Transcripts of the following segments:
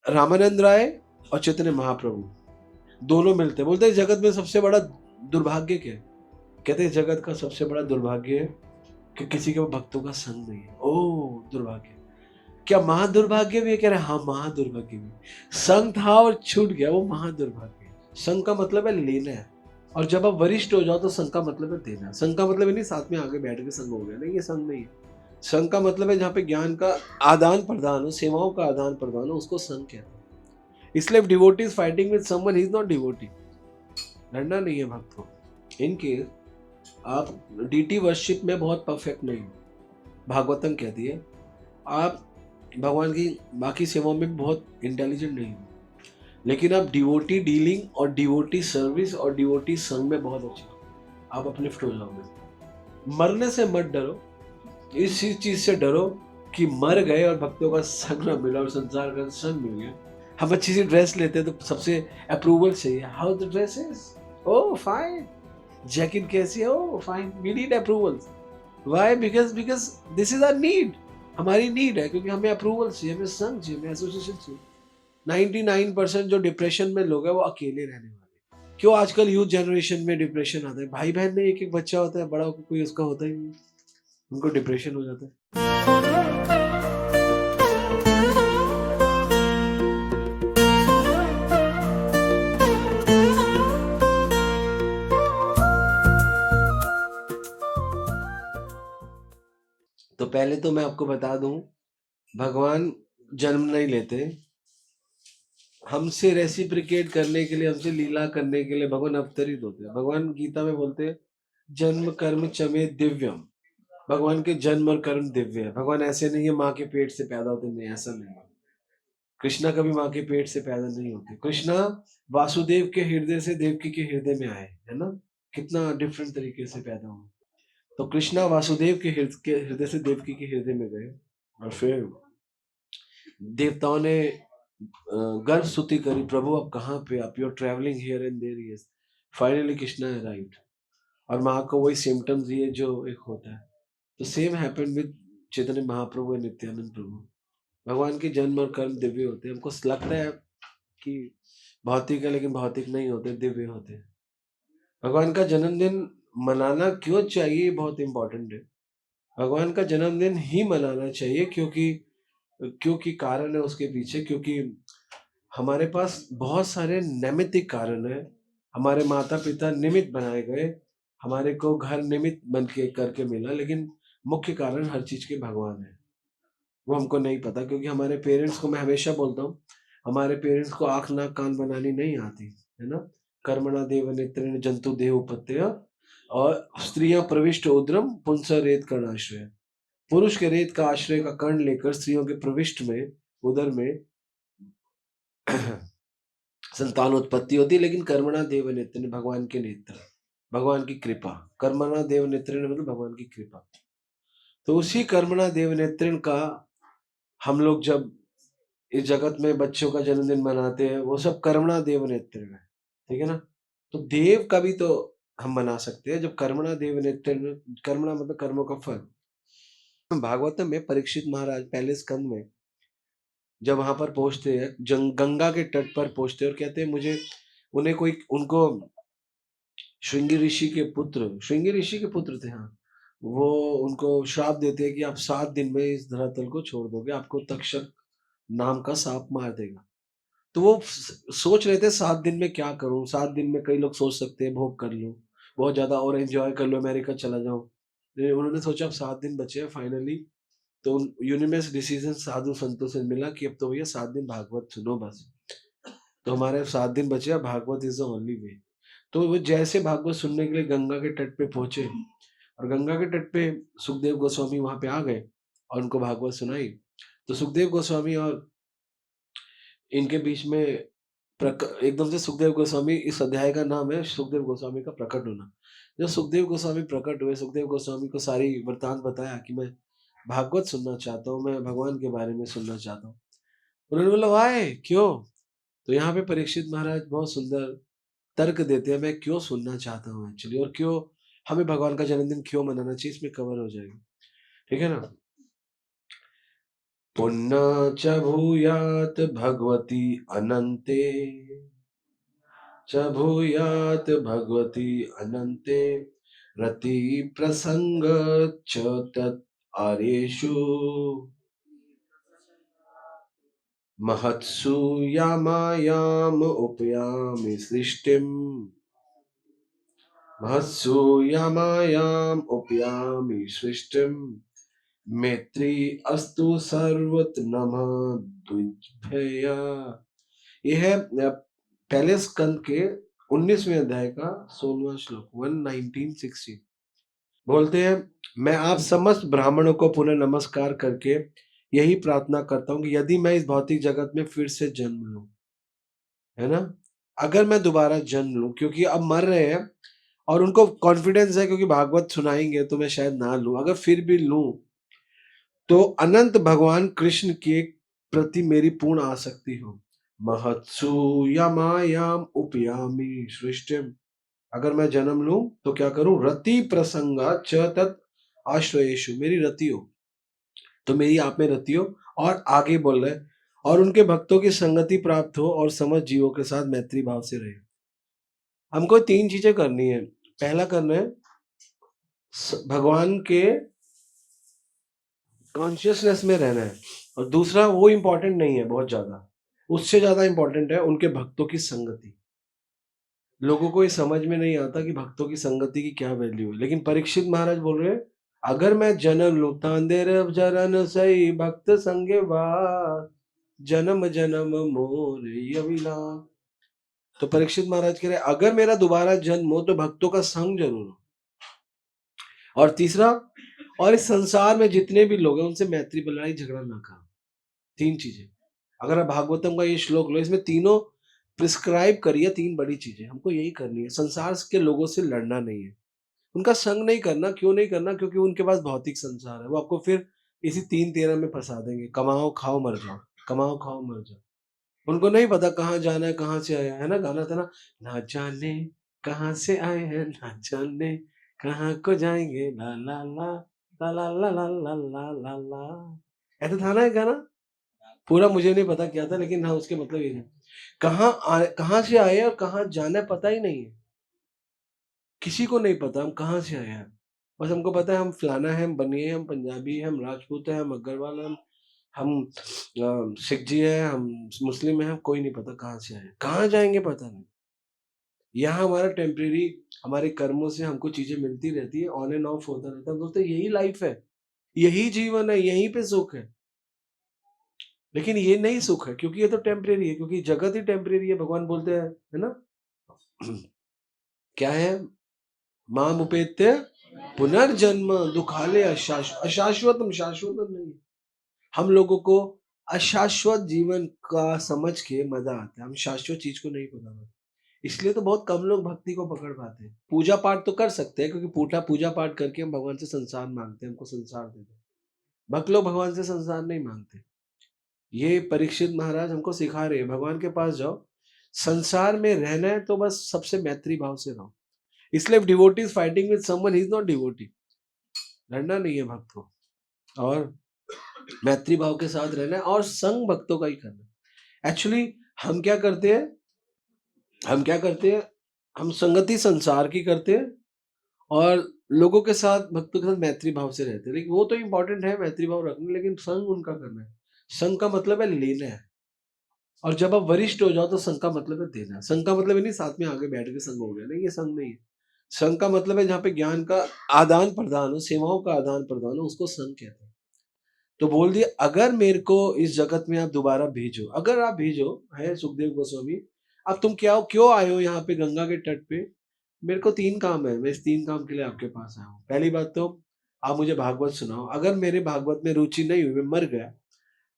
रामानंद राय और चैतन्य महाप्रभु दोनों मिलते हैं, बोलते हैं जगत में सबसे बड़ा दुर्भाग्य क्या है? कहते हैं जगत का सबसे बड़ा दुर्भाग्य है कि किसी के भक्तों का संग नहीं है। ओ दुर्भाग्य, क्या महादुर्भाग्य भी है? कह रहे हाँ महादुर्भाग्य भी। संग था और छूट गया, वो महादुर्भाग्य है। संग का मतलब है लेना है, और जब आप वरिष्ठ हो जाओ तो संग का मतलब है देना। संग का मतलब है नहीं साथ में आगे बैठ के संग हो गया, नहीं, ये संग नहीं है। संग का मतलब है जहाँ पे ज्ञान का आदान प्रदान हो, सेवाओं का आदान प्रदान हो, उसको संग कहते हैं। इसलिए devotee is fighting with someone, he is not devotee. लड़ना नहीं है भक्त को। इन केस आप डीटी वर्शिप में बहुत परफेक्ट नहीं हो, भागवतम कहती है, आप भगवान की बाकी सेवाओं में भी बहुत इंटेलिजेंट नहीं हो, लेकिन आप डिवोटी डीलिंग और डिवोटी सर्विस और डिवोटी संग में बहुत अच्छे हो, आप अपलिफ्ट हो जाओगे। मरने से मत डरो, इस चीज से डरो कि मर गए और भक्तों का संग न मिला और संसार का संग मिल गया। हम अच्छी सी ड्रेस लेते हैं तो सबसे अप्रूवल चाहिए, how the dress is, oh fine, jacket कैसी है, oh fine, we need approval. Why? Because because this is our need, हमारी नीड है, क्योंकि हमें अप्रूवल चाहिए, हमें संग चाहिए, हमें एसोसिएशन चाहिए। 99% जो डिप्रेशन में लोग हैं वो अकेले रहने वाले। क्यों आजकल यूथ जनरेशन में डिप्रेशन आता है? भाई बहन में एक एक बच्चा होता है, बड़ा होकर कोई उसका होता ही नहीं, उनको डिप्रेशन हो जाता है। तो पहले तो मैं आपको बता दूं, भगवान जन्म नहीं लेते, हमसे रेसिप्रिकेट करने के लिए, हमसे लीला करने के लिए भगवान अवतरित होते हैं। भगवान गीता में बोलते हैं जन्म कर्म चमे दिव्यम, भगवान के जन्म और कर्म दिव्य है। भगवान ऐसे नहीं है माँ के पेट से पैदा होते, नहीं, ऐसा नहीं है। कृष्णा कभी माँ के पेट से पैदा नहीं होते। कृष्णा वासुदेव के हृदय से देवकी के हृदय में आए, है ना, कितना डिफरेंट तरीके से पैदा हुए। तो कृष्णा वासुदेव के हृदय से देवकी के हृदय में गए, और फिर देवताओं ने गर्भ स्तुति करी, प्रभु अब कहाँ पे आप, you are travelling here and there he is. Finally Krishna arrived, और माँ को वही सिम्टम्स दिए जो एक होता है। तो same happened with Chaitanya Mahaprabhu और नित्यानंद प्रभु। भगवान के जन्म और कर्म दिव्य होते हैं। हमको लगता है कि भौतिक है, लेकिन भौतिक नहीं होते, दिव्य होते हैं। भगवान का जन्मदिन मनाना क्यों चाहिए, बहुत इंपॉर्टेंट है। भगवान का जन्मदिन ही मनाना चाहिए क्योंकि क्योंकि कारण है उसके पीछे, क्योंकि हमारे पास बहुत सारे नैमित्तिक कारण है। हमारे माता पिता निमित्त बनाए गए, हमारे को घर निमित्त बन के करके मिला, लेकिन मुख्य कारण हर चीज के भगवान है। वो हमको नहीं पता, क्योंकि हमारे पेरेंट्स को, मैं हमेशा बोलता हूँ, हमारे पेरेंट्स को आंख नाक कान बनानी नहीं आती, है ना। कर्मणा देव नेत्रेण जंतु देह उपत्य, और स्त्रियां प्रविष्ट उद्रम पुंस रेत कर्णाश्रय। पुरुष के रेत का आश्रय का कर्ण लेकर स्त्रियों के प्रविष्ट में, उदर में संतान उत्पत्ति होती है। लेकिन कर्मणा देव नेत्र, भगवान के नेत्र, भगवान की कृपा। कर्मणा देव नेत्र मतलब भगवान की कृपा। तो उसी कर्मणा देव नेत्र का हम लोग जब इस जगत में बच्चों का जन्मदिन मनाते हैं, वो सब कर्मणा देव नेत्र है, ठीक है ना। तो देव का भी तो हम मना सकते हैं जब कर्मणा देव नेत्र, कर्मणा मतलब कर्मों का फल। भागवतम में परीक्षित महाराज पहले स्कंद में जब वहां पर पहुंचते हैं, गंगा के तट पर पहुंचते हैं, और कहते हैं मुझे, उन्हें कोई, उनको श्रृंगी ऋषि के पुत्र, श्रृंगी ऋषि के पुत्र थे, हाँ, वो उनको श्राप देते हैं कि आप 7 दिन में इस धरातल को छोड़ दोगे, आपको तक्षक नाम का सांप मार देगा। तो वो सोच रहे थे 7 दिन में क्या करूं, 7 दिन में कई लोग सोच सकते हैं भोग कर लूं, बहुत ज्यादा और एंजॉय कर लो, अमेरिका चला जाऊं। उन्होंने सोचा अब 7 दिन बचे हैं फाइनली। तो यूनिमस डिसीजन साधु संतों से मिला कि अब तो भैया 7 दिन भागवत सुनो बस। तो हमारे 7 दिन बचे, अब Bhagwat is the only way. तो वो जैसे भागवत सुनने के लिए गंगा के तट पे पहुंचे, और गंगा के तट पे सुखदेव गोस्वामी वहां पे आ गए और उनको भागवत सुनाई। तो सुखदेव गोस्वामी और इनके बीच में एकदम से सुखदेव गोस्वामी, इस अध्याय का नाम है सुखदेव गोस्वामी का प्रकट होना। जब सुखदेव गोस्वामी प्रकट हुए, सुखदेव गोस्वामी को सारी वृतांत बताया कि मैं भागवत सुनना चाहता हूँ, मैं भगवान के बारे में सुनना चाहता हूँ। उन्होंने बोला वाह क्यों? तो यहाँ पे परीक्षित महाराज बहुत सुंदर तर्क देते हैं, मैं क्यों सुनना चाहता हूँ एक्चुअली, और क्यों हमें भगवान का जन्मदिन क्यों मनाना चाहिए, इसमें कवर हो जाएगा, ठीक है ना। पुण्य च भूयात् भगवती अनन्ते, च भूयात् भगवती अनन्ते, रति प्रसंग च तत् आरेषु, महत्सु यामायाम उपयामि सृष्टिम्, महत्सु यामायाम उपयामि सृष्टिम्, मैत्री अस्तु सर्वत्र नमः द्विभ्या। ये है पहले स्कंद के 19वें अध्याय का 16वां श्लोक 119:16। बोलते हैं, मैं आप समस्त ब्राह्मणों को पुनः नमस्कार करके यही प्रार्थना करता हूं कि यदि मैं इस भौतिक जगत में फिर से जन्म लूं, है ना, अगर मैं दोबारा जन्म लूं, क्योंकि अब मर रहे हैं और उनको कॉन्फिडेंस है क्योंकि भागवत सुनाएंगे तो मैं शायद ना लूं, अगर फिर भी लूं तो अनंत भगवान कृष्ण के प्रति मेरी पूर्ण आसक्ति हो। महत्सु यमायाम उपयामि सृष्टिम, अगर मैं जन्म लूं तो क्या करूं, रति प्रसंगा च तत् आश्रयेषु, मेरी रति हो, तो मेरी आप में रति हो। और आगे बोल रहे, और उनके भक्तों की संगति प्राप्त हो और समझ जीवों के साथ मैत्री भाव से रहे। हमको 3 चीजें करनी है। पहला करना है भगवान के कॉन्शियसनेस में रहना है, और दूसरा वो इंपॉर्टेंट नहीं है बहुत ज्यादा, उससे ज्यादा इंपॉर्टेंट है उनके भक्तों की संगति। लोगों को ये समझ में नहीं आता कि भक्तों की संगति की क्या वैल्यू है, लेकिन परीक्षित महाराज बोल रहे हैं, अगर मैं जन्म लूं तांदेर जरन सही भक्त संगे बात, जन्म जन्म मोर अभिलाष। तो परीक्षित महाराज कह रहे अगर मेरा दोबारा जन्म हो तो भक्तों का संग जरूर हो, और तीसरा, और इस संसार में जितने भी लोग हैं उनसे मैत्री लड़ाई झगड़ा ना करो। 3 चीजें, अगर आप भागवतम का ये श्लोक लो, इसमें तीनों प्रिस्क्राइब करिए, 3 बड़ी चीजें हमको यही करनी है। संसार के लोगों से लड़ना नहीं है, उनका संग नहीं करना। क्यों नहीं करना? क्योंकि उनके पास भौतिक संसार है, वो आपको फिर इसी 3-13 में फंसा देंगे, कमाओ खाओ मर जाओ, कमाओ खाओ मर जाओ। उनको नहीं पता कहाँ जाना है, कहाँ से आया है ना, गाना था ना, ना जाने कहाँ से आए हैं, ना जाने कहाँ को जाएंगे, ला ला ला ला ला ला ला ला ला ला ला, ऐसा था ना एक गाना। पूरा मुझे नहीं पता क्या था, लेकिन हाँ उसके मतलब ये है, कहाँ से आए और कहाँ जाना है पता ही नहीं है, किसी को नहीं पता हम कहाँ से आए हैं। बस हमको पता है हम फलाना है, हम बनिए, हम पंजाबी हैं, हम राजपूत हैं, हम अग्रवाल हैं, हम सिख जी हैं, हम मुस्लिम हैं, हम कोई नहीं पता कहाँ से आए, कहाँ जाएंगे पता नहीं। यहाँ हमारा टेम्परेरी, हमारे कर्मों से हमको चीजें मिलती रहती है, ऑन एंड ऑफ होता रहता है। दोस्तों यही लाइफ है, यही जीवन है, यहीं पे सुख है। लेकिन ये नहीं सुख है क्योंकि ये तो टेम्परेरी है, क्योंकि जगत ही टेम्परेरी है। भगवान बोलते हैं, है ना, क्या है, माम उपेत्य पुनर्जन्म दुखालय अशाश्वतम, शाश्वतम नहीं है। हम लोगों को अशाश्वत जीवन का समझ के मजा आता है, हम शाश्वत चीज को नहीं पता, इसलिए तो बहुत कम लोग भक्ति को पकड़ पाते हैं। पूजा पाठ तो कर सकते हैं, क्योंकि पूजा पाठ करके हम भगवान से संसार मांगते हैं, हमको संसार दे दो। भक्त लोग भगवान से संसार नहीं मांगते। ये परीक्षित महाराज हमको सिखा रहे हैं, भगवान के पास जाओ, संसार में रहना है तो बस सबसे मैत्री भाव से रहो। इसलिए devotee is fighting with someone, he is not devotee, लड़ना नहीं है भक्त को, और मैत्री भाव के साथ रहना है, और संग भक्तों का ही करना है। एक्चुअली हम क्या करते हैं, हम संगति संसार की करते हैं, और लोगों के साथ, भक्तों के साथ मैत्री भाव से रहते हैं। लेकिन वो तो इम्पोर्टेंट है मैत्री भाव रखना, लेकिन संग उनका करना है। संग का मतलब है लेना है, और जब आप वरिष्ठ हो जाओ तो संघ का मतलब है देना। संघ का मतलब है नहीं साथ में आगे बैठ के संघ हो गया, नहीं, ये संघ नहीं है। संघ का मतलब है जहाँ पे ज्ञान का आदान प्रदान हो, सेवाओं का आदान प्रदान हो, उसको संघ कहते हैं। तो बोल दिया, अगर मेरे को इस जगत में आप दोबारा भेजो, अगर आप भेजो, है सुखदेव गोस्वामी, अब तुम क्या क्यों आए हो यहाँ पे गंगा के तट पे? मेरे को 3 काम है, मैं इस 3 काम के लिए आपके पास आया हूँ। पहली बात तो आप मुझे भागवत सुनाओ। अगर मेरे भागवत में रुचि नहीं हुई, मैं मर गया,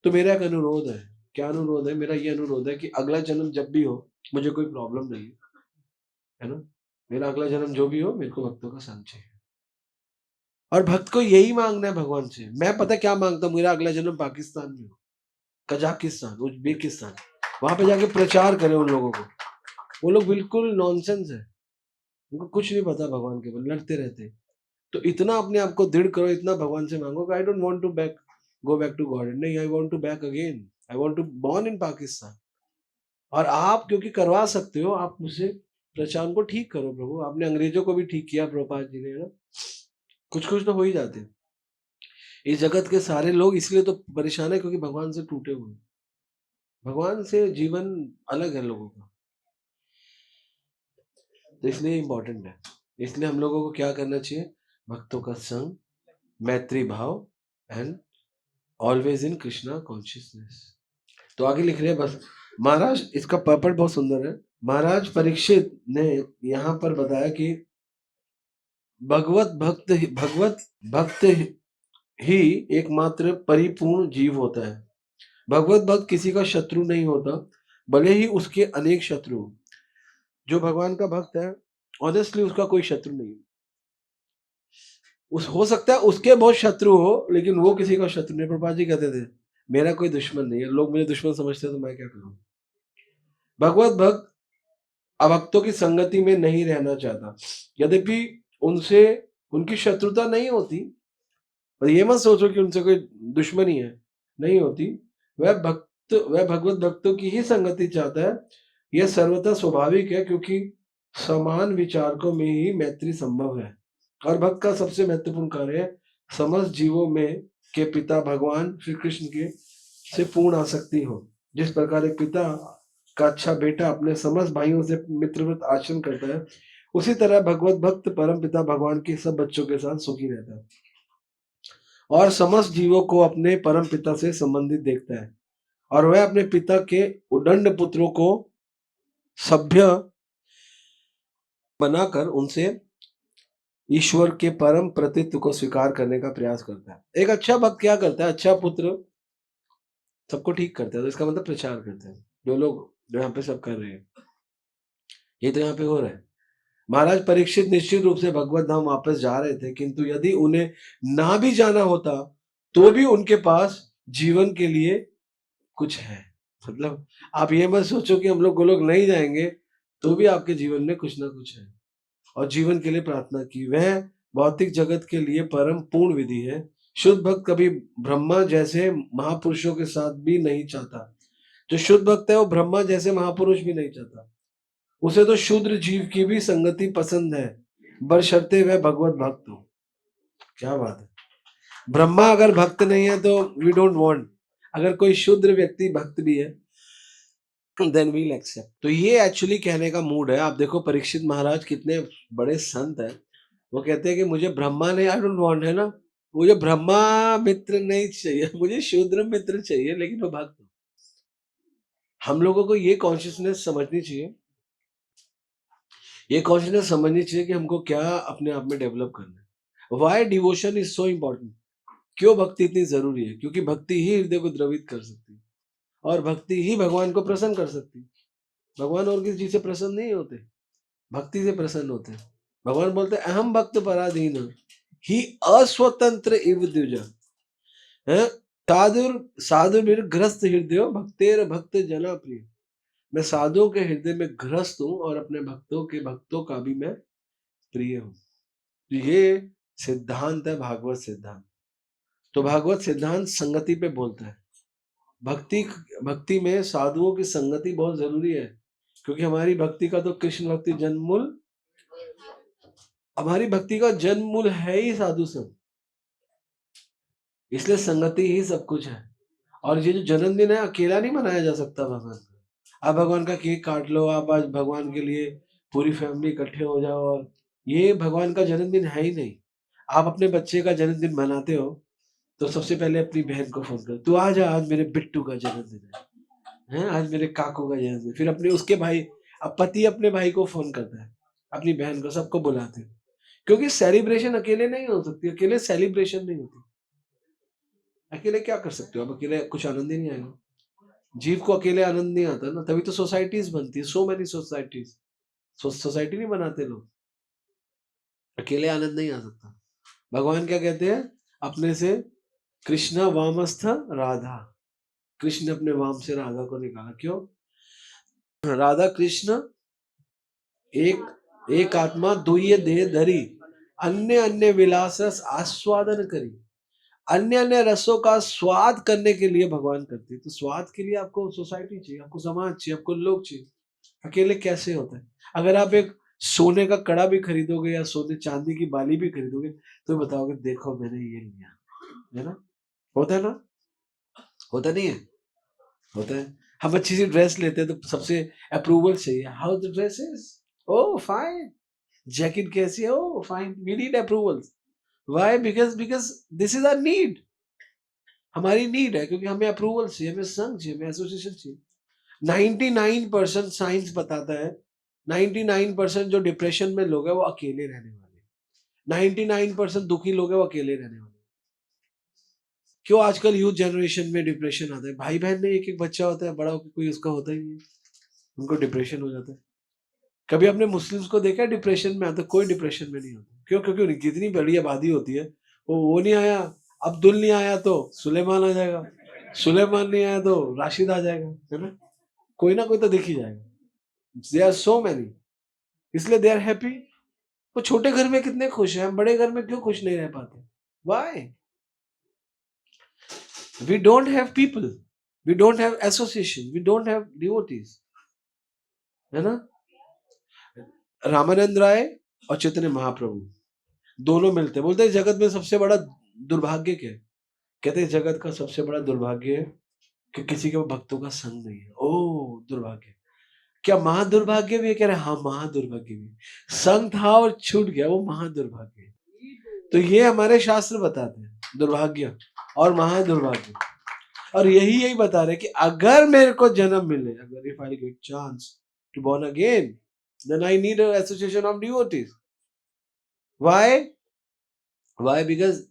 तो मेरा एक अनुरोध है। क्या अनुरोध है मेरा? ये अनुरोध है कि अगला जन्म जब भी हो, मुझे कोई प्रॉब्लम नहीं है ना, मेरा अगला जन्म जो भी हो, मेरे को भक्तों का संग चाहिए। और भक्त को यही मांगना है भगवान से। मैं पता क्या मांगता हूँ, मेरा अगला जन्म पाकिस्तान में हो, कजाकिस्तान, उज्बेकिस्तान, वहां पे जाके प्रचार करें उन लोगों को। वो लोग बिल्कुल नॉनसेंस है, उनको कुछ नहीं पता भगवान के बारे में, लड़ते रहते हैं। तो इतना अपने आप को दृढ़ करो, इतना भगवान से मांगो, I don't want to back, go back to God, नहीं, I want to back again, I want to born in Pakistan. और आप क्योंकि करवा सकते हो, आप मुझसे प्रचार को ठीक करो प्रभु। आपने अंग्रेजों को भी ठीक किया प्रभुपाद जी ने, है ना, कुछ कुछ तो हो ही जाते हैं। इस जगत के सारे लोग इसलिए तो परेशान है क्योंकि भगवान से टूटे हुए हैं। भगवान से जीवन अलग है लोगों का, तो इसलिए इम्पोर्टेंट है। इसलिए हम लोगों को क्या करना चाहिए? भक्तों का संग, मैत्री भाव, and always in Krishna consciousness. तो आगे लिख रहे हैं बस महाराज, इसका पर्पट बहुत सुंदर है। महाराज परीक्षित ने यहाँ पर बताया कि भगवत भक्त ही एकमात्र परिपूर्ण जीव होता है। भगवत भक्त किसी का शत्रु नहीं होता, भले ही उसके अनेक शत्रु हो। जो भगवान का भक्त है, ऑनेस्टली उसका कोई शत्रु नहीं है। हो सकता है उसके बहुत शत्रु हो, लेकिन वो किसी का शत्रु नहीं। प्रभुपाद जी कहते थे मेरा कोई दुश्मन नहीं है। लोग मुझे दुश्मन समझते हैं तो मैं क्या करूं? भगवत भक्त अभक्तों की संगति में नहीं रहना चाहता, यद्यपि उनसे उनकी शत्रुता नहीं होती। और ये मत सोचो कि उनसे कोई दुश्मनी है, नहीं होती। वह भगवत भक्तों की ही संगति चाहता है। यह सर्वथा स्वाभाविक है, क्योंकि समान विचारकों में ही मैत्री संभव है। और भक्त का सबसे महत्वपूर्ण कार्य है समस्त जीवों में के पिता भगवान श्री कृष्ण के से पूर्ण आसक्ति हो। जिस प्रकार एक पिता का अच्छा बेटा अपने समस्त भाइयों से मित्रवत आचरण करता है, उसी तरह भगवत भक्त परम पिता भगवान के सब बच्चों के साथ सुखी रहता है और समस्त जीवों को अपने परम पिता से संबंधित देखता है। और वह अपने पिता के उदंड पुत्रों को सभ्य बनाकर उनसे ईश्वर के परम प्रतित्व को स्वीकार करने का प्रयास करता है। एक अच्छा भक्त क्या करता है? अच्छा पुत्र सबको ठीक करता है, तो इसका मतलब प्रचार करते हैं। जो लोग जो यहाँ पे सब कर रहे हैं, ये तो यहाँ पे हो रहा है। महाराज परीक्षित निश्चित रूप से भगवत धाम वापस जा रहे थे, किंतु यदि उन्हें ना भी जाना होता तो भी उनके पास जीवन के लिए कुछ है। मतलब आप ये मत सोचो कि हम लोग गोलोक नहीं जाएंगे, तो भी आपके जीवन में कुछ ना कुछ है। और जीवन के लिए प्रार्थना की, वह भौतिक जगत के लिए परम पूर्ण विधि है। शुद्ध भक्त कभी ब्रह्मा जैसे महापुरुषों के साथ भी नहीं चाहता। जो शुद्ध भक्त है वो ब्रह्मा जैसे महापुरुष भी नहीं चाहता। उसे तो शूद्र जीव की भी संगति पसंद है, बशर्ते वह भगवत भक्त हो। क्या बात है! ब्रह्मा अगर भक्त नहीं है तो वी डोंट वांट। अगर कोई शूद्र व्यक्ति भक्त भी है, देन वील एक्सेप्ट। तो ये एक्चुअली कहने का मूड है। आप देखो परीक्षित महाराज कितने बड़े संत है। वो कहते हैं कि मुझे ब्रह्मा नहीं, आई डोंट वांट, है ना, मुझे ब्रह्मा मित्र नहीं चाहिए, मुझे शूद्र मित्र चाहिए, लेकिन वो भक्त। हम लोगों को ये कॉन्शियसनेस समझनी चाहिए, ये कॉन्शियसनेस समझनी चाहिए कि हमको क्या अपने आप में डेवलप करना है। Why devotion is so important? क्यों भक्ति इतनी जरूरी है? क्योंकि भक्ति ही हृदय को द्रवित कर सकती है और भक्ति ही भगवान को प्रसन्न कर सकती है। भगवान और किसी चीज से प्रसन्न नहीं होते, भक्ति से प्रसन्न होते हैं। भगवान बोलते हैं अहम भक्त पराधीन ही अस्वतंत्र इव द्विज है, साधुर ग्रस्त हृदय भक्तेर भक्त जना प्रिय। मैं साधुओं के हृदय में ग्रस्त हूं और अपने भक्तों का भी मैं प्रिय हूं। ये सिद्धांत है, भागवत सिद्धांत। तो भागवत सिद्धांत संगति पे बोलता है। भक्ति में साधुओं की संगति बहुत जरूरी है, क्योंकि हमारी भक्ति का तो कृष्ण भक्ति जन्ममूल, हमारी भक्ति का जन्ममूल है ही साधु संग। इसलिए संगति ही सब कुछ है। और ये जो जन्मदिन है अकेला नहीं मनाया जा सकता भगवान का। आप भगवान का केक काट लो, आप आज भगवान के लिए पूरी फैमिली इकट्ठे हो जाओ, और ये भगवान का जन्मदिन है ही नहीं। आप अपने बच्चे का जन्मदिन मनाते हो तो सबसे पहले अपनी बहन को फोन कर, तू आ जा, आज मेरे बिट्टू का जन्मदिन है, आज मेरे काकू का जन्मदिन। फिर अपने उसके भाई, अब पति अपने भाई को फोन करता है, अपनी बहन को, सबको बुलाते हैं। क्योंकि सेलिब्रेशन अकेले नहीं हो सकती, अकेले सेलिब्रेशन नहीं होती। अकेले क्या कर सकते हो? अब अकेले कुछ आनंद ही नहीं आएगा। जीव को अकेले आनंद नहीं आता ना, तभी तो सोसाइटीज बनती है। सो मेनी सोसाइटीज, सोसाइटी नहीं बनाते लोग। अकेले आनंद नहीं आ सकता। भगवान क्या कहते हैं अपने से? कृष्णा वामस्थ राधा। कृष्ण अपने वाम से राधा को निकाला। क्यों? राधा कृष्ण एक आत्मा दुइय देह धरी, अन्य अन्य विलास रस आस्वादन करी। अन्य अन्य रसों का स्वाद करने के लिए भगवान करते हैं। तो स्वाद के लिए आपको सोसाइटी चाहिए, आपको समाज चाहिए, आपको लोग चाहिए। अकेले कैसे होता है? अगर आप एक सोने का कड़ा भी खरीदोगे या सोने चांदी की बाली भी खरीदोगे तो बताओगे देखो मैंने ये लिया, है ना? होता है ना? होता नहीं है? होता है। हम अच्छी सी ड्रेस लेते हैं तो सबसे अप्रूवल चाहिए। How the dress is? Oh fine. Jacket कैसी है? Oh fine. We need approval. Why? Because this is our need. हमारी नीड है, क्योंकि हमें अप्रूवल चाहिए, हमें संघ चाहिए, हमें एसोसिएशन चाहिए। 99% साइंस बताता है, 99% जो डिप्रेशन में लोग हैं वो अकेले रहने वाले, 99% दुखी लोग हैं वो अकेले रहने वाले। क्यों आजकल यूथ जनरेशन में डिप्रेशन आता है? भाई बहन में एक एक बच्चा होता है, बड़ा होकर कोई उसका होता ही नहीं है, उनको डिप्रेशन हो जाता है। कभी आपने मुस्लिम्स को देखा है डिप्रेशन में आता? कोई डिप्रेशन में नहीं होता। क्यों? क्योंकि उनकी कितनी बड़ी आबादी होती है। वो नहीं आया, अब्दुल नहीं आया तो सुलेमान आ जाएगा, सुलेमान नहीं आया तो राशिद आ जाएगा, है ना? कोई ना कोई तो दिख ही जाएगा। दे आर सो मैनी, इसलिए दे आर हैप्पी। वो छोटे घर में कितने खुश हैं, हम बड़े घर में क्यों खुश नहीं रह पाते? Why? We don't have people, we don't have association, we don't have devotees, है ना? रामानंद राय और चैतन्य महाप्रभु दोनों मिलते हैं, बोलते हैं जगत में सबसे बड़ा दुर्भाग्य क्या है? कहते हैं जगत का सबसे बड़ा दुर्भाग्य है कि किसी के भक्तों का संग नहीं है। ओ दुर्भाग्य। क्या महादुर्भाग्य भी है? कह रहे हाँ महादुर्भाग्य भी। संग था और छूट गया, वो महादुर्भाग्य है। तो ये हमारे शास्त्र बताते हैं, दुर्भाग्य और महादुर्भाग्य। और यही बता रहे कि अगर मेरे को जन्म मिले, अगर if I get chance to born again, then I need a association of devotees. Why? Why? Because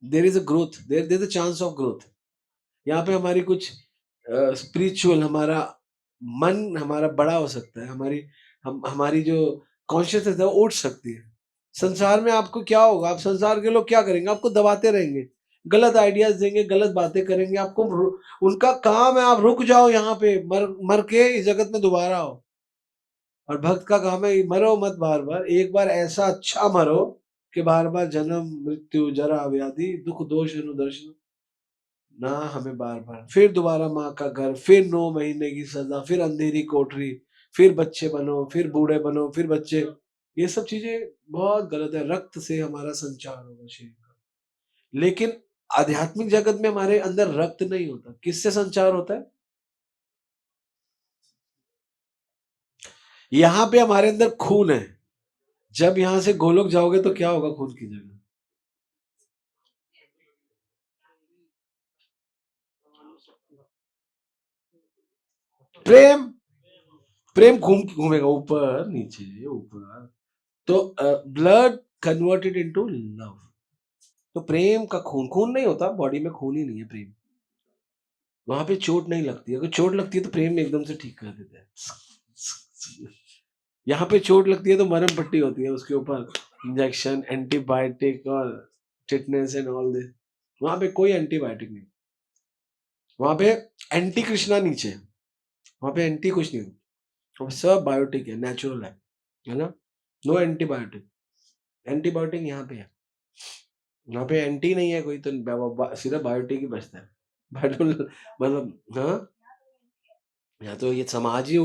there is a growth, there is a chance of growth. यहाँ पे हमारी कुछ स्पिरिचुअल, हमारा मन हमारा बड़ा हो सकता है, हमारी जो कॉन्शियसनेस है वो उठ सकती है। संसार में आपको क्या होगा? आप संसार के लोग क्या करेंगे? आपको दबाते रहेंगे, गलत आइडियाज देंगे, गलत बातें करेंगे आपको। उनका काम है आप रुक जाओ यहाँ पे, मर मर के इस जगत में दोबारा आओ। और भक्त का काम है मरो मत बार बार, एक बार ऐसा अच्छा मरो कि बार बार जन्म मृत्यु जरा व्याधि दुख दोष अनुदर्शन ना हमें बार बार, फिर दोबारा माँ का घर, फिर 9 महीने की सजा, फिर अंधेरी कोठरी, फिर बच्चे बनो, फिर बूढ़े बनो, फिर बच्चे। ये सब चीजें बहुत गलत है। रक्त से हमारा संचार होगा शरीर का, लेकिन आध्यात्मिक जगत में हमारे अंदर रक्त नहीं होता। किससे संचार होता है? यहाँ पे हमारे अंदर खून है। जब यहां से गोलोक जाओगे तो क्या होगा खून की जगह? प्रेम। प्रेम घूमेगा ऊपर नीचे ऊपर। तो ब्लड कन्वर्टेड इनटू लव। तो प्रेम का खून, खून नहीं होता बॉडी में, खून ही नहीं है प्रेम। वहां पे चोट नहीं लगती। अगर चोट लगती है तो प्रेम एकदम से ठीक कर देता है। यहाँ पे चोट लगती है तो मरहम पट्टी होती है, उसके ऊपर इंजेक्शन, एंटीबायोटिक और टिटनेस एंड ऑल दिस। वहां पे कोई एंटीबायोटिक नहीं, वहां पे एंटी कृष्णा नीचे, वहां पे एंटी कुछ नहीं, वहाँ पे सब बायोटिक है, नेचुरल है ना? No antibiotic. एंटीबायोटिक यहाँ पे है, यहाँ पे एंटी नहीं है कोई, तो सीधा बायोटिक ही बचता है। मतलब हाँ, या तो ये समाज ही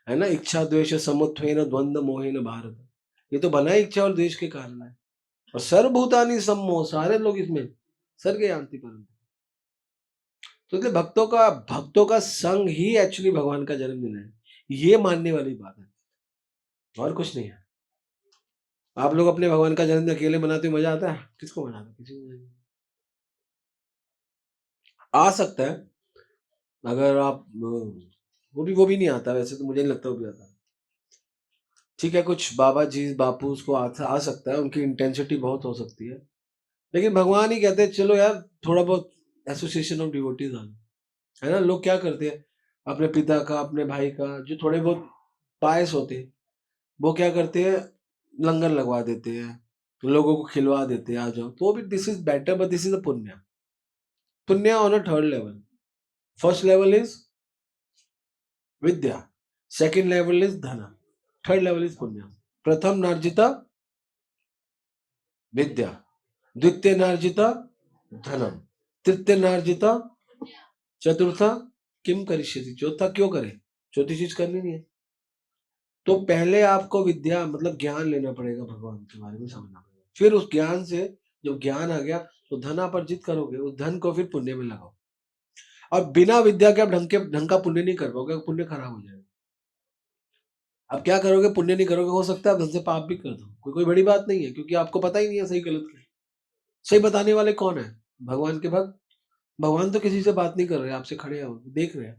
है ना, इच्छा द्वेष समुत्थेन द्वंद्व मोहेन भारत। ये तो बना ही इच्छा और द्वेष के कारण है। और सर्वभूतानि सम्मोह, सारे लोग इसमें सर्ग यान्ति परंतु। तो इसलिए भक्तों का संग ही एक्चुअली भगवान का जन्मदिन है, ये मानने वाली बात है और कुछ नहीं है। आप लोग अपने भगवान का जन्मदिन अकेले मनाते हो, मजा आता है? किसको मजा आता है? किसी को नहीं। आ सकता है अगर आप वो भी नहीं आता, वैसे तो मुझे नहीं लगता वो भी आता। ठीक है, कुछ बाबा जी बापू उसको आ सकता है, उनकी इंटेंसिटी बहुत हो सकती है, लेकिन भगवान ही कहते हैं चलो यार थोड़ा बहुत एसोसिएशन ऑफ डिवोटीज आ, है ना? लोग क्या करते हैं, अपने पिता का अपने भाई का जो थोड़े बहुत पायस होते हैं, वो क्या करते हैं, लंगर लगवा देते हैं, लोगों को खिलवा देते हैं, आ जाओ। तो भी this is better, but this is a पुण्य। पुण्य on a third level. First level is Vidya, second level is धन, थर्ड लेवल इज पुण्य। प्रथम नार्जिता विद्या, द्वितीय नार्जिता धनम। तृतीयनार्जिता चतुर्था किम करिष्यति, चौथा क्यों करे, चौथी चीज करनी नहीं है। तो पहले आपको विद्या मतलब ज्ञान लेना पड़ेगा, भगवान के बारे में समझना पड़ेगा, फिर उस ज्ञान से जब ज्ञान आ गया तो धन आप अर्जित करोगे, उस धन को फिर पुण्य में लगाओ। और बिना विद्या के आप ढंग का पुण्य नहीं कर पाओगे, पुण्य खराब हो जाएगा। अब क्या करोगे, पुण्य नहीं करोगे, हो सकता है धन से पाप भी कर दो, कोई बड़ी बात नहीं है, क्योंकि आपको पता ही नहीं है सही गलत क्या। सही बताने वाले कौन है, भगवान के भक्त। भगवान तो किसी से बात नहीं कर रहे, आपसे खड़े हैं, देख रहे हैं,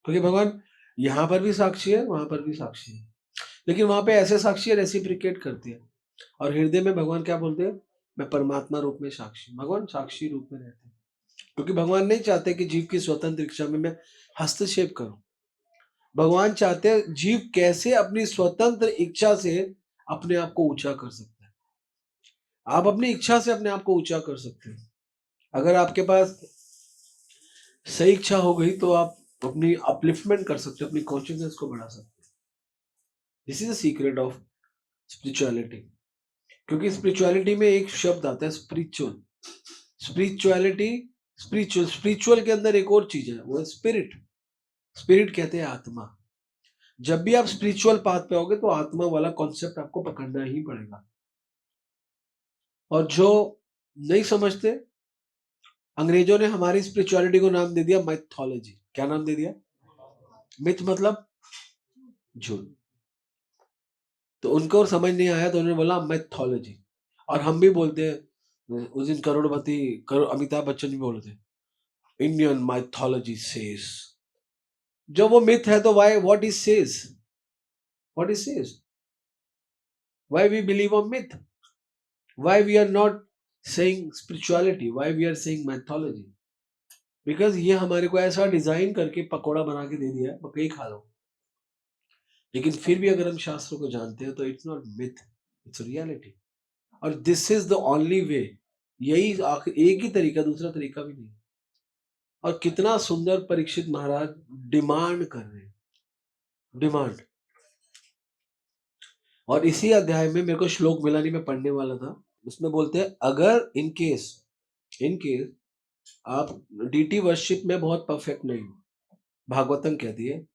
क्योंकि भगवान यहाँ पर भी साक्षी है, वहां पर भी साक्षी है, लेकिन वहां पे ऐसे साक्षी रेसिप्रिकेट करती है, और हृदय में भगवान क्या बोलते हैं, मैं परमात्मा रूप में साक्षी। भगवान साक्षी रूप में रहते हैं, क्योंकि भगवान नहीं चाहते कि जीव की स्वतंत्र इच्छा में मैं हस्तक्षेप करूं। भगवान चाहते हैं जीव कैसे अपनी स्वतंत्र इच्छा से अपने आप को ऊंचा कर सकता है। आप अपनी इच्छा से अपने आप को ऊंचा कर सकते हैं। अगर आपके पास सही इच्छा हो गई तो आप अपनी अपलिफ्टमेंट कर सकते हो, अपनी कॉन्शियसनेस को बढ़ा सकते हो। This is the secret of spirituality. क्योंकि स्पिरिचुअलिटी में एक शब्द आता है स्पिरिचुअल। स्पिरिचुअलिटी, स्पिरिचुअल के अंदर एक और चीज है, वो है स्पिरिट। स्पिरिट कहते हैं आत्मा। जब भी आप स्पिरिचुअल पाथ पे आओगे तो आत्मा वाला कॉन्सेप्ट आपको पकड़ना ही पड़ेगा। और जो नहीं समझते, अंग्रेजों ने हमारी स्पिरिचुअलिटी को नाम दे दिया माइथोलॉजी। क्या नाम दे दिया, मिथ मतलब झूठ। तो उनको समझ नहीं आया तो उन्होंने बोला माइथोलॉजी। और हम भी बोलते हैं, उस दिन अमिताभ बच्चन भी बोलते थे, इंडियन माइथोलॉजी सेज। जो वो मिथ है तो why, what is sage, what is sage, why we believe on myth, why we are not saying spirituality, why we are saying mythology. बिकॉज ये हमारे को ऐसा डिजाइन करके पकोड़ा बना के दे दिया है, मकई खा लो। लेकिन फिर भी अगर हम शास्त्रों को जानते हैं तो it's not myth, it's reality. और this is the only way, यही एक ही तरीका, दूसरा तरीका भी नहीं। और कितना सुंदर परीक्षित महाराज डिमांड कर रहे हैं, डिमांड। और इसी अध्याय में मेरे को श्लोक मिला नहीं, मैं पढ़ने वाला था, उसमें बोलते हैं अगर इन केस आप डीटी वर्शिप में बहुत परफेक्ट नहीं हो, भागवतम कहती है,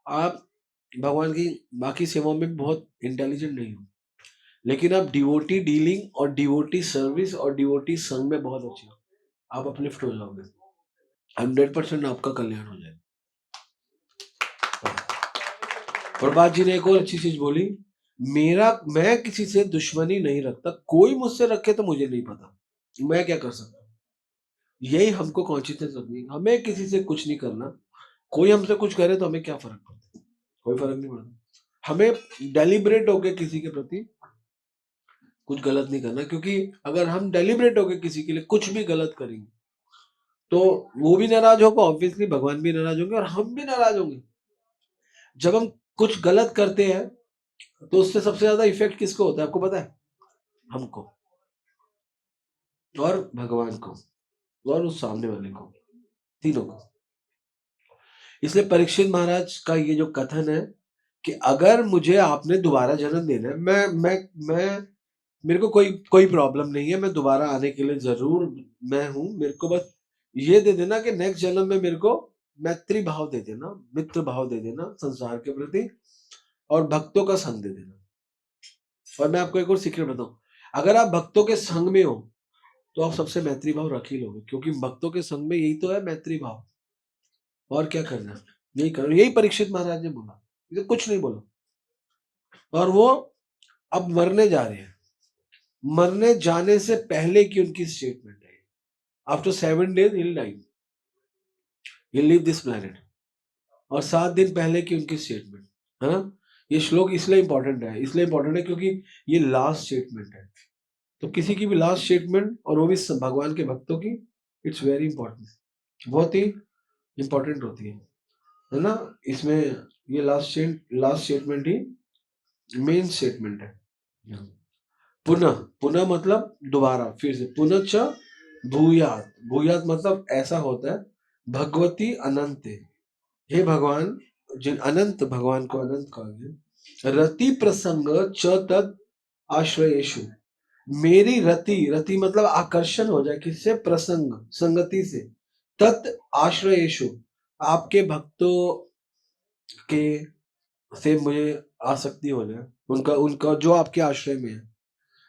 आप भगवान की बाकी सेवाओं में बहुत इंटेलिजेंट नहीं हो, लेकिन आप डिवोटी डीलिंग और डिवोटी सर्विस और डिवोटी संग में बहुत अच्छे हो, आप अपलिफ्ट हो जाओगे, 100% आपका कल्याण हो जाएगा। प्रभात जी ने एक और अच्छी चीज बोली, मैं किसी से दुश्मनी नहीं रखता, कोई मुझसे रखे तो मुझे नहीं पता, मैं क्या कर सकता हूँ। यही हमको कॉन्शियसनेस रखनी है, हमें किसी से कुछ नहीं करना, कोई हमसे कुछ करे तो हमें क्या फर्क पड़ता है, कोई फर्क नहीं पड़ता। हमें डेलिब्रेट होकर किसी के प्रति कुछ गलत नहीं करना, क्योंकि अगर हम डेलिब्रेट होकर किसी के लिए कुछ भी गलत करेंगे तो वो भी नाराज होगा, ऑब्वियसली भगवान भी नाराज होंगे और हम भी नाराज होंगे। जब हम कुछ गलत करते हैं तो उससे सबसे ज्यादा इफेक्ट किसको होता है, आपको पता है, हमको और भगवान को और उस सामने वाले को, तीनों को। इसलिए परीक्षित महाराज का ये जो कथन है कि अगर मुझे आपने दोबारा जन्म देना है, मैं मेरे को कोई प्रॉब्लम नहीं है, मैं दोबारा आने के लिए जरूर मैं हूं, मेरे को बस ये दे देना कि नेक्स्ट जन्म में मेरे को मैत्री भाव दे देना, मित्र भाव दे देना संसार के प्रति, और भक्तों का संग दे देना। और मैं आपको एक और सीक्रेट बताऊं, अगर आप भक्तों के संग में हो तो आप सबसे मैत्री भाव रख ही लोगे, क्योंकि भक्तों के संग में यही तो है मैत्री भाव। और क्या करना, यही करना, यही परीक्षित महाराज ने बोला, ये कुछ नहीं बोला। और वो अब मरने जा रहे हैं, मरने जाने से पहले की उनकी स्टेटमेंट है, after 7 days he'll die, he'll leave this planet। और 7 दिन पहले की उनकी स्टेटमेंट है ना। ये श्लोक इसलिए इंपॉर्टेंट है क्योंकि ये लास्ट स्टेटमेंट है। तो किसी की भी लास्ट स्टेटमेंट, और वो भी भगवान के भक्तों की, इट्स वेरी इंपॉर्टेंट, बहुत ही इंपॉर्टेंट होती है ना। इसमें ये लास्ट स्टेटमेंट ही मेन स्टेटमेंट है। पुनः, पुनः मतलब दोबारा, फिर से, पुनश्च भूयात, भूयात मतलब ऐसा होता है, भगवती अनंत, हे भगवान, जिन अनंत, भगवान को अनंत कहा गया, रति प्रसंग च तद आश्रयेषु, मेरी रति, रति मतलब आकर्षण हो जाए किससे, प्रसंग संगति से, तत् आश्रयेषु, आपके भक्तों के से मुझे आसक्ति हो जाए, उनका उनका जो आपके आश्रय में है।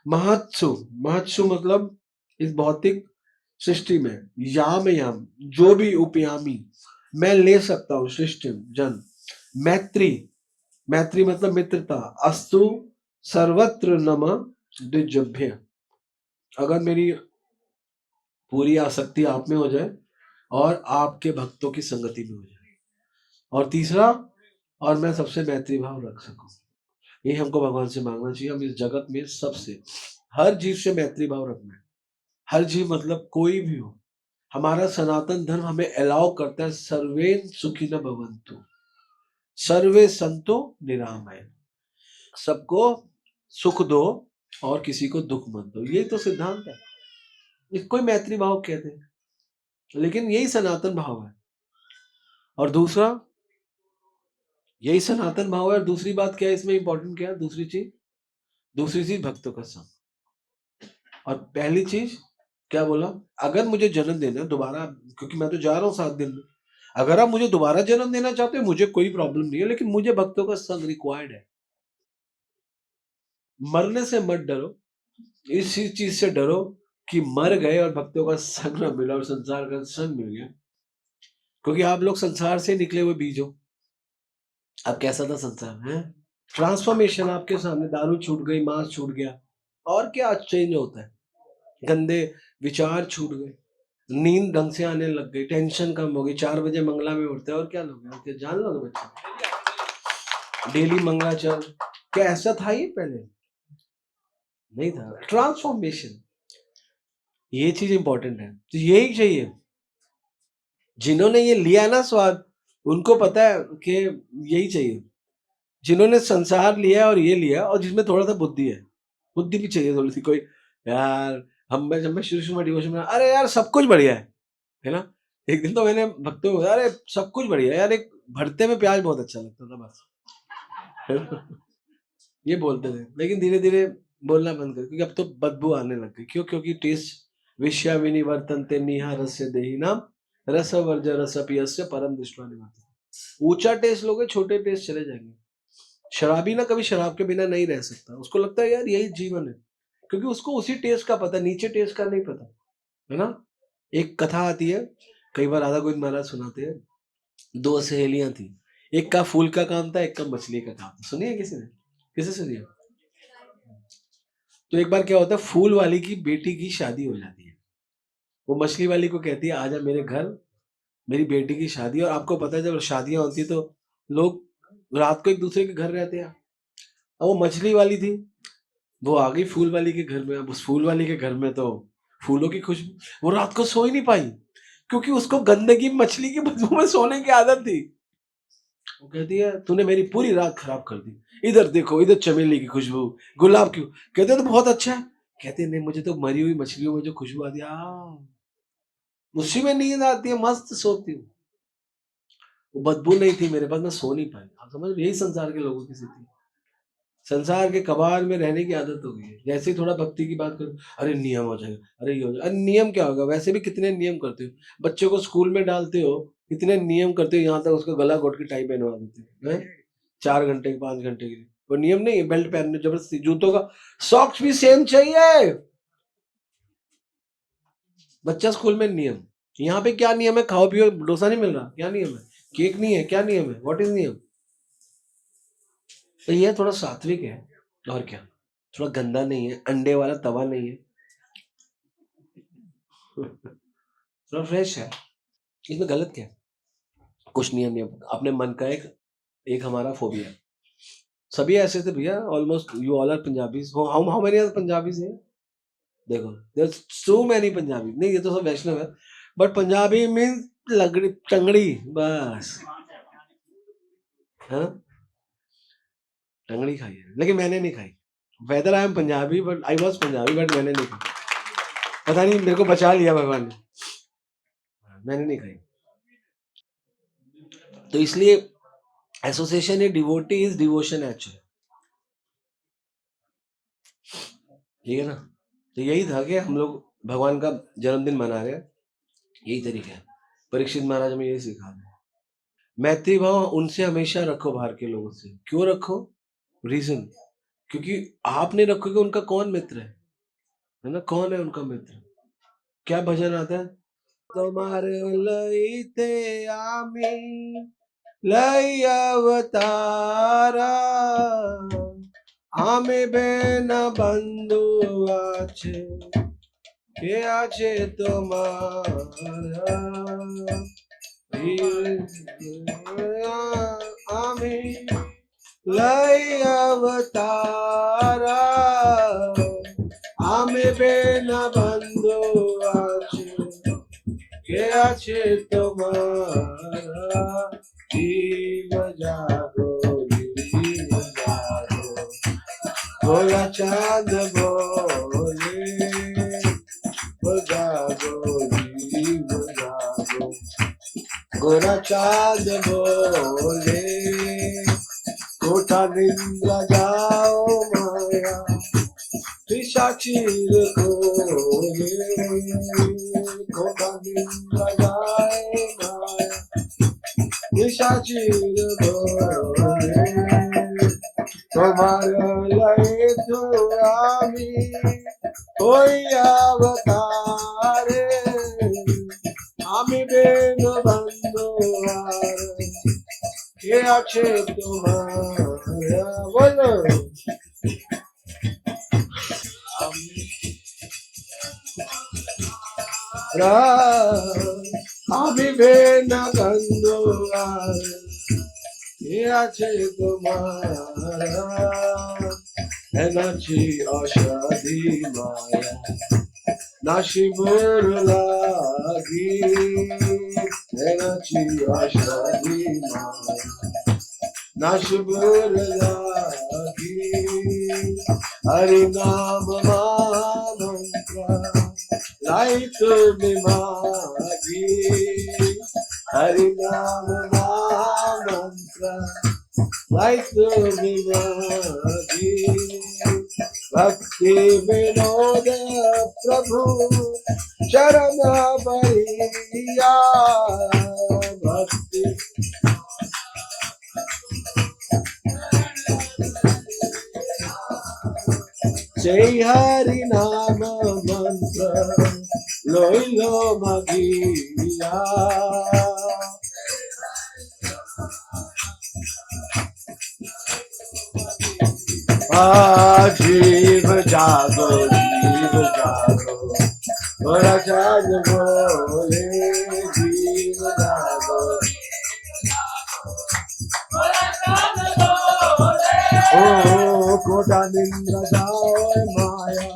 महत्सु, महत्सु मतलब इस भौतिक सृष्टि में, याम जो भी उपयामी मैं ले सकता हूँ, सृष्टि जन, मैत्री, मैत्री मतलब मित्रता, अस्तु सर्वत्र नम द्विजभ्य, अगर मेरी पूरी आसक्ति आप में हो जाए और आपके भक्तों की संगति में हो जाए, और तीसरा, और मैं सबसे मैत्री भाव रख सकूं। ये हमको भगवान से मांगना चाहिए। हम इस जगत में सबसे, हर जीव से मैत्री भाव रखना है। हर जीव मतलब कोई भी हो, हमारा सनातन धर्म हमें अलाउ करता है, सर्वे सुखी न भवन्तु, सर्वे संतो निरामय, सबको सुख दो और किसी को दुख मत दो, यही तो सिद्धांत है। इसको ही मैत्री भाव कहते हैं, लेकिन यही सनातन भाव है। और दूसरा, यही सनातन भाव है। और दूसरी बात क्या है इसमें, इंपॉर्टेंट क्या है, दूसरी चीज भक्तों का संग। और पहली चीज क्या बोला, अगर मुझे जन्म देना दोबारा, क्योंकि मैं तो जा रहा हूँ 7 दिन में, अगर आप मुझे दोबारा जन्म देना चाहते हो मुझे कोई प्रॉब्लम नहीं है, लेकिन मुझे भक्तों का संग रिक्वायर्ड है। मरने से मत डरो, इस चीज से डरो कि मर गए और भक्तों का संग न मिला और संसार का संग मिल गया, क्योंकि आप लोग संसार से निकले हुए बीज हो। अब कैसा था संसार है, ट्रांसफॉर्मेशन आपके सामने, दारू छूट गई, मांस छूट गया, और क्या चेंज होता है, गंदे विचार छूट गए, नींद ढंग से आने लग गई, टेंशन कम हो गई, 4 बजे मंगला में उठते हैं, और क्या लोग हैं, जान लो बच्चे, डेली मंगलाचरण, क्या ऐसा था ये पहले, नहीं था। ट्रांसफॉर्मेशन, ये चीज इंपॉर्टेंट है, तो यही चाहिए। जिन्होंने ये लिया ना स्वाद, उनको पता है कि यही चाहिए। जिन्होंने संसार लिया और ये लिया, और जिसमें थोड़ा सा बुद्धि है, बुद्धि भी चाहिए थोड़ी सी, कोई यार, हम जब मैं शुरू शुरू में डिवोशन में, अरे यार सब कुछ बढ़िया है ना। एक दिन तो मैंने भक्तों को, अरे सब कुछ बढ़िया है यार, एक भरते में प्याज बहुत अच्छा लगता था बस। ये बोलते थे, लेकिन धीरे धीरे बोलना बंद कर, क्योंकि अब तो बदबू आने लग गई। क्यों, क्योंकि टेस्ट विषया विनिवर्तनते निहा रस्य देही नाम रस वर्ज रस पियस्य परम दृष्टवा निवर्तते। ऊंचा टेस्ट लोगे, छोटे टेस्ट चले जाएंगे। शराबी ना कभी शराब के बिना नहीं रह सकता, उसको लगता है यार यही जीवन है, क्योंकि उसको उसी टेस्ट का पता, नीचे टेस्ट का नहीं पता, है ना। एक कथा आती है, कई बार राधा गोविंद महाराज सुनाते हैं, 2 सहेलियां थी, एक का फूल का काम था, एक का मछली का काम था। सुनिए किसी ने, किसे सुनिए। तो एक बार क्या होता है, फूल वाली की बेटी की शादी हो जाती है, वो मछली वाली को कहती है आजा मेरे घर, मेरी बेटी की शादी। और आपको पता है जब शादियां होती है तो लोग रात को एक दूसरे के घर रहते हैं। अब वो मछली वाली थी, वो आ गई फूल वाली के घर में। अब उस फूल वाली के घर में तो फूलों की खुशबू, वो रात को सो ही नहीं पाई, क्योंकि उसको गंदगी मछली की बदबू में सोने की आदत थी। वो कहती है तूने मेरी पूरी रात खराब कर दी, इधर देखो, इधर चमेली की खुशबू, गुलाब की। कहते तो बहुत अच्छा है, कहते नहीं मुझे तो मरी हुई मछलियों में जो खुशबू आती है, उसी में नींद आती है, मस्त सोती हूँ। वो बदबू नहीं थी मेरे पास, मैं सो नहीं पाई। आप समझ, यही संसार के लोगों की स्थिति, संसार के कबाड़ में रहने की आदत हो गई है। जैसे ही थोड़ा भक्ति की बात करो, अरे नियम हो जाएगा, अरे ये हो जाएगा, अरे नियम क्या होगा, वैसे भी कितने नियम करते हो, बच्चों को स्कूल में डालते हो, कितने नियम करते हो, यहाँ तक उसका गला घोट के टाई पहनवा देते हो, हैं? 4 घंटे 5 घंटे के लिए, वो नियम नहीं है, बेल्ट पहनने जबरदस्ती, जूतों का सॉक्स भी सेम चाहिए। बच्चा स्कूल में नियम, यहाँ पे क्या नियम है, खाओ पियो, डोसा नहीं मिल रहा, क्या नियम है, केक नहीं है, क्या नियम है, व्हाट इज नियम। तो ये थोड़ा सात्विक है, और क्या, थोड़ा गंदा नहीं है, अंडे वाला तवा नहीं है, थोड़ा फ्रेश है। इसमें गलत क्या है, कुछ नियम नहीं है। अपने मन का एक एक हमारा फोबिया है। सभी ऐसे थे भैया, almost you all are Punjabis, how many are Punjabis हैं, देखो देयर सो मेनी पंजाबी, नहीं ये तो सब वैष्णव है, बट पंजाबी मीन्स लगड़ी टंगड़ी बस, हाँ, टंगड़ी खाई है, लेकिन मैंने नहीं खाई। Whether I am Punjabi but I was Punjabi, but मैंने नहीं खाई, पता नहीं मेरे को बचा लिया भगवान ने, मैंने नहीं खाई। तो इसलिए association a devotee is devotion actually, ठीक है ना। तो यही था कि हम लोग भगवान का जन्मदिन मना रहे हैं, यही तरीका है। परीक्षित महाराज हमें यही सिखा रहे हैं। मैत्री भाव उनसे हमेशा रखो, बाहर के लोगों से। क्यों रखो? रीजन, क्योंकि आप नहीं रखोगे उनका कौन मित्र है ना? कौन है उनका मित्र? क्या भजन आता है? तुम्हारे लईते आमी लई अवतारा, आमे बेन बंधु आछे, के आछे तुम्हारा, आमे लई अवतारा, आमे बेन बंधु आछे, के आछे तुम्हारा, जीव जागो जीव जागो, भोला चांद बोले, जागो जीव जागो, गोरा चांद बोले, कोटा निंद्रा जाओ माया, पिशाचीर खोले, कोटा निंद्रा जाए माया, पिशाचीर बोले, तुम्हारा लय तो आमी कोई अवतारे, आमी बेन बंधु आरे, के आछे तुम्हारा, बोलो आमी बेन बंधु आरे, के आछे तुम्हारा, है नाची औषधि माया, नाशी मोर लागी, है नाची औषधि माया, नाशी मोर लागी, हरि नाम महामंत्र लाई तुम्हें मागी, हरि नाम महामंत्र लाई तुम्हें मागी, भक्ति विनोद प्रभु चरण बरिया, भक्ति जय हरि नाम मंत्र लोई लो मगिया, जीव जागो जीव जागो, गोरा चांद बोले, जीव जागो, ओ कोटा निंद्रा जाओ माया,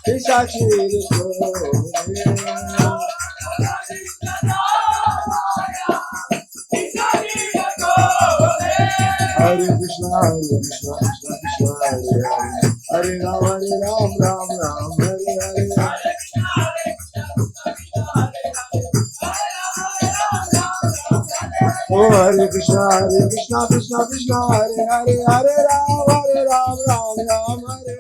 पिशाचीर खोले, हरे कृष्णा कृष्णा कृष्णा हरे हरे, हरे राम राम राम हरे हरे, ओ हरे कृष्णा कृष्णा कृष्णा हरे हरे, हरे राम राम राम हरे